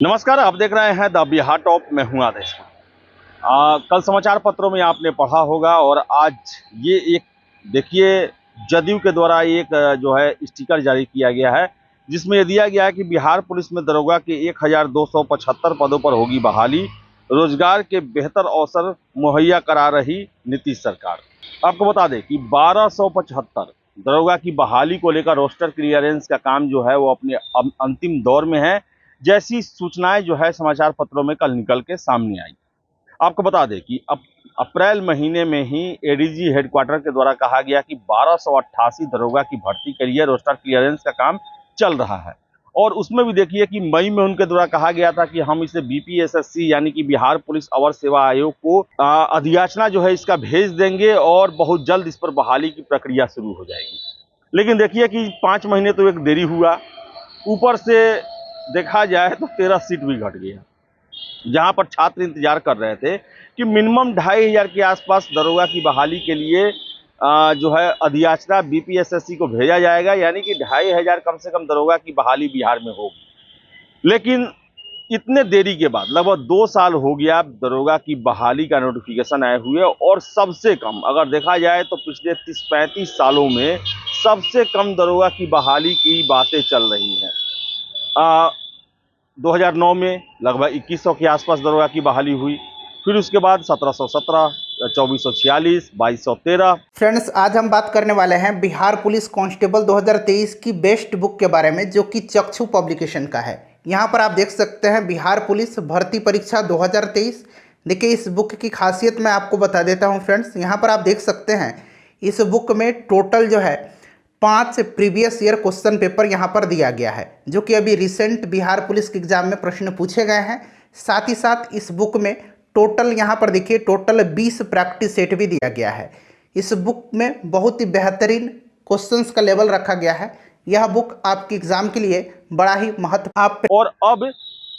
नमस्कार, आप देख रहे हैं द बिहार टॉप। मैं हूं आदेश। कल समाचार पत्रों में आपने पढ़ा होगा और आज ये एक देखिए जदयू के द्वारा एक जो है स्टिकर जारी किया गया है, जिसमें ये दिया गया है कि बिहार पुलिस में दरोगा के 1275 पदों पर होगी बहाली, रोजगार के बेहतर अवसर मुहैया करा रही नीतीश सरकार। आपको बता दें कि 1275 दरोगा की बहाली को लेकर रोस्टर क्लियरेंस का काम जो है वो अपने अंतिम दौर में है, जैसी सूचनाएं जो है समाचार पत्रों में कल निकल के सामने आई। आपको बता दें कि अब अप्रैल महीने में ही एडीजी हेडक्वार्टर के द्वारा कहा गया कि 1288 दरोगा की भर्ती के लिए रोस्टर क्लियरेंस का काम चल रहा है। और उसमें भी देखिए कि मई में उनके द्वारा कहा गया था कि हम इसे बीपीएसएससी यानी कि बिहार पुलिस अवर सेवा आयोग को अधियाचना जो है इसका भेज देंगे और बहुत जल्द इस पर बहाली की प्रक्रिया शुरू हो जाएगी। लेकिन देखिए कि 5 महीने तो एक देरी हुआ, ऊपर से देखा जाए तो 13 सीट भी घट गया, जहां पर छात्र इंतजार कर रहे थे कि मिनिमम 2500 के आसपास दरोगा की बहाली के लिए जो है अधियाचना बीपीएसएससी को भेजा जाएगा, यानी कि 2500 कम से कम दरोगा की बहाली बिहार में होगी। लेकिन इतने देरी के बाद लगभग 2 साल हो गया दरोगा की बहाली का नोटिफिकेशन आए हुए, और सबसे कम अगर देखा जाए तो पिछले 30-35 सालों में सबसे कम दरोगा की बहाली की बातें चल रही हैं। 2009 में लगभग 2100 के आसपास दरोगा की बहाली हुई, फिर उसके बाद 1717, 2446, 2213। फ्रेंड्स, आज हम बात करने वाले हैं बिहार पुलिस कांस्टेबल 2023 की बेस्ट बुक के बारे में, जो कि चक्षु पब्लिकेशन का है। यहाँ पर आप देख सकते हैं बिहार पुलिस भर्ती परीक्षा 2023। देखिए, इस बुक की खासियत मैं आपको बता देता हूँ फ्रेंड्स। यहाँ पर आप देख सकते हैं इस बुक में टोटल जो है 5 प्रीवियस ईयर क्वेश्चन पेपर यहाँ पर दिया गया है, जो कि अभी रिसेंट बिहार पुलिस के एग्जाम में प्रश्न पूछे गए हैं। साथ ही साथ इस बुक में टोटल यहाँ पर देखिए टोटल 20 प्रैक्टिस सेट भी दिया गया है। इस बुक में बहुत ही बेहतरीन क्वेश्चंस का लेवल रखा गया है। यह बुक आपके एग्जाम के लिए बड़ा ही महत्व। और अब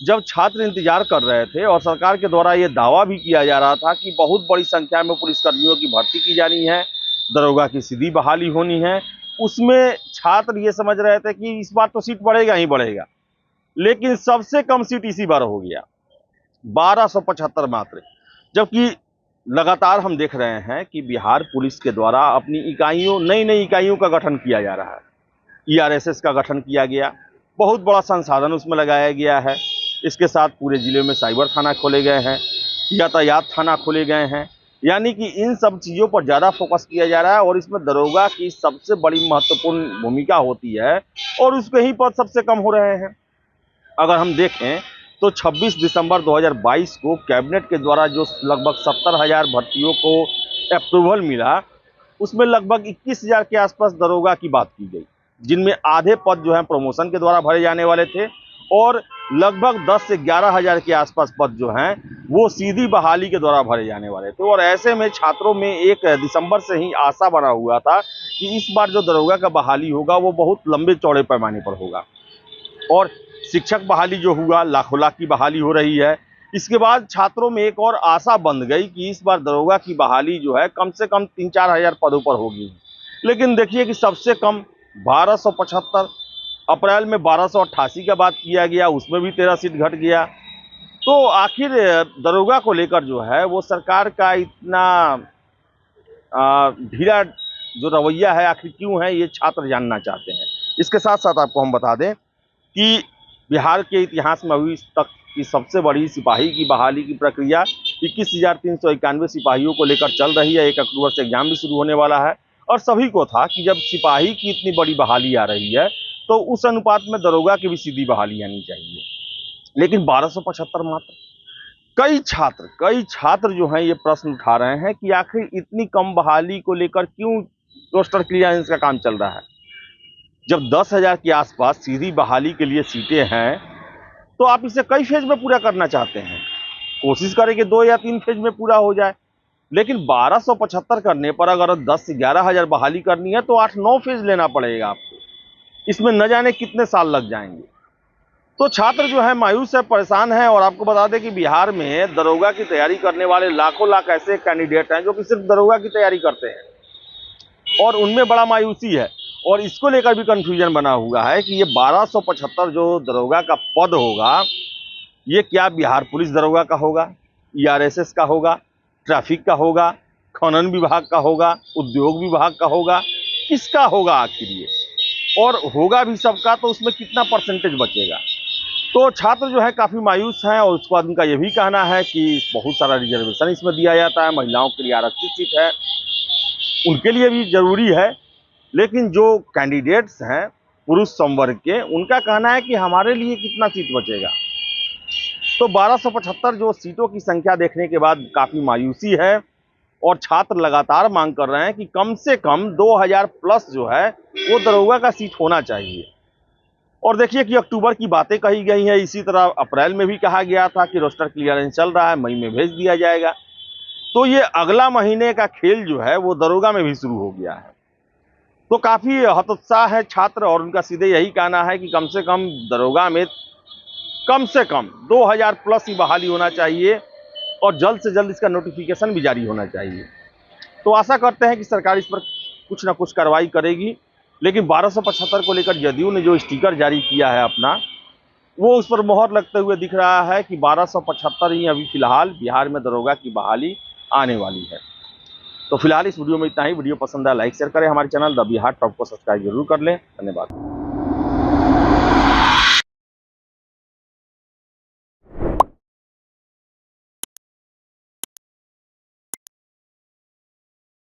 जब छात्र इंतजार कर रहे थे और सरकार के द्वारा ये दावा भी किया जा रहा था कि बहुत बड़ी संख्या में पुलिसकर्मियों की भर्ती की जानी है, दरोगा की सीधी बहाली होनी है, उसमें छात्र ये समझ रहे थे कि इस बार तो सीट बढ़ेगा ही बढ़ेगा। लेकिन सबसे कम सीट इसी बार हो गया, 1275 मात्र। जबकि लगातार हम देख रहे हैं कि बिहार पुलिस के द्वारा अपनी इकाइयों, नई नई इकाइयों का गठन किया जा रहा है। ईआरएसएस का गठन किया गया, बहुत बड़ा संसाधन उसमें लगाया गया है। इसके साथ पूरे जिले में साइबर थाना खोले गए हैं, यातायात थाना खोले गए हैं, यानी कि इन सब चीज़ों पर ज़्यादा फोकस किया जा रहा है। और इसमें दरोगा की सबसे बड़ी महत्वपूर्ण भूमिका होती है और उसके ही पद सबसे कम हो रहे हैं। अगर हम देखें तो 26 दिसंबर 2022 को कैबिनेट के द्वारा जो लगभग 70,000 भर्तियों को अप्रूवल मिला, उसमें लगभग 21,000 के आसपास दरोगा की बात की गई, जिनमें आधे पद जो हैं प्रमोशन के द्वारा भरे जाने वाले थे और लगभग 10 से 11,000 के आसपास पद जो हैं वो सीधी बहाली के द्वारा भरे जाने वाले थे। और ऐसे में छात्रों में 1 दिसंबर से ही आशा बना हुआ था कि इस बार जो दरोगा का बहाली होगा वो बहुत लंबे चौड़े पैमाने पर होगा। और शिक्षक बहाली जो हुआ, लाखों लाख की बहाली हो रही है। इसके बाद छात्रों में एक और आशा बंध गई कि इस बार दरोगा की बहाली जो है कम से कम 3-4 हज़ार पदों पर होगी। लेकिन देखिए कि सबसे कम 1275, अप्रैल में 1288 का बात किया गया, उसमें भी 13 सीट घट गया। तो आखिर दरोगा को लेकर जो है वो सरकार का इतना ढीला जो रवैया है आखिर क्यों है, ये छात्र जानना चाहते हैं। इसके साथ साथ आपको हम बता दें कि बिहार के इतिहास में अभी तक की सबसे बड़ी सिपाही की बहाली की प्रक्रिया 21,391 सिपाहियों को लेकर चल रही है। 1 अक्टूबर से एग्जाम भी शुरू होने वाला है और सभी को था कि जब सिपाही की इतनी बड़ी बहाली आ रही है तो उस अनुपात में दरोगा की भी सीधी बहाली आनी चाहिए। लेकिन 1275 मात्र। कई छात्र जो हैं ये प्रश्न उठा रहे हैं कि आखिर इतनी कम बहाली को लेकर क्यों रोस्टर क्लियरेंस का काम चल रहा है। जब 10,000 के आसपास सीधी बहाली के लिए सीटें हैं तो आप इसे कई फेज में पूरा करना चाहते हैं। कोशिश करें कि 2 या 3 फेज में पूरा हो जाए। लेकिन 1275 करने पर अगर 10 से 11,000 बहाली करनी है तो 8-9 फेज लेना पड़ेगा आपको। इसमें न जाने कितने साल लग जाएंगे। तो छात्र जो है मायूस है, परेशान है। और आपको बता दें कि बिहार में दरोगा की तैयारी करने वाले लाखों लाख ऐसे कैंडिडेट हैं जो कि सिर्फ दरोगा की तैयारी करते हैं और उनमें बड़ा मायूसी है। और इसको लेकर भी कंफ्यूजन बना हुआ है कि ये 1275 जो दरोगा का पद होगा ये क्या बिहार पुलिस दरोगा का होगा, ERSS का होगा, ट्रैफिक का होगा, खनन विभाग का होगा, उद्योग विभाग का होगा, किसका होगा आखिर ये? और होगा भी सबका तो उसमें कितना परसेंटेज बचेगा? तो छात्र जो है काफ़ी मायूस हैं और उसके बाद उनका ये भी कहना है कि बहुत सारा रिजर्वेशन इसमें दिया जाता है, महिलाओं के लिए आरक्षित सीट है, उनके लिए भी जरूरी है, लेकिन जो कैंडिडेट्स हैं पुरुष संवर्ग के, उनका कहना है कि हमारे लिए कितना सीट बचेगा। तो 1275 जो सीटों की संख्या देखने के बाद काफ़ी मायूसी है और छात्र लगातार मांग कर रहे हैं कि कम से कम 2000 प्लस जो है वो दरोगा का सीट होना चाहिए। और देखिए कि अक्टूबर की बातें कही गई हैं, इसी तरह अप्रैल में भी कहा गया था कि रोस्टर क्लियरेंस चल रहा है, मई में भेज दिया जाएगा। तो ये अगला महीने का खेल जो है वो दरोगा में भी शुरू हो गया है। तो काफ़ी हतोत्साह है छात्र और उनका सीधे यही कहना है कि कम से कम दरोगा में कम से कम 2000 प्लस ही बहाली होना चाहिए और जल्द से जल्द इसका नोटिफिकेशन भी जारी होना चाहिए। तो आशा करते हैं कि सरकार इस पर कुछ ना कुछ कार्रवाई करेगी, लेकिन 1275 को लेकर जदयू ने जो स्टिकर जारी किया है अपना, वो उस पर मोहर लगते हुए दिख रहा है कि 1275 ही अभी फिलहाल बिहार में दरोगा की बहाली आने वाली है। तो फिलहाल इस वीडियो में इतना ही। वीडियो पसंद आया लाइक शेयर करें, हमारे चैनल द बिहार टॉप को सब्सक्राइब जरूर कर लें। धन्यवाद।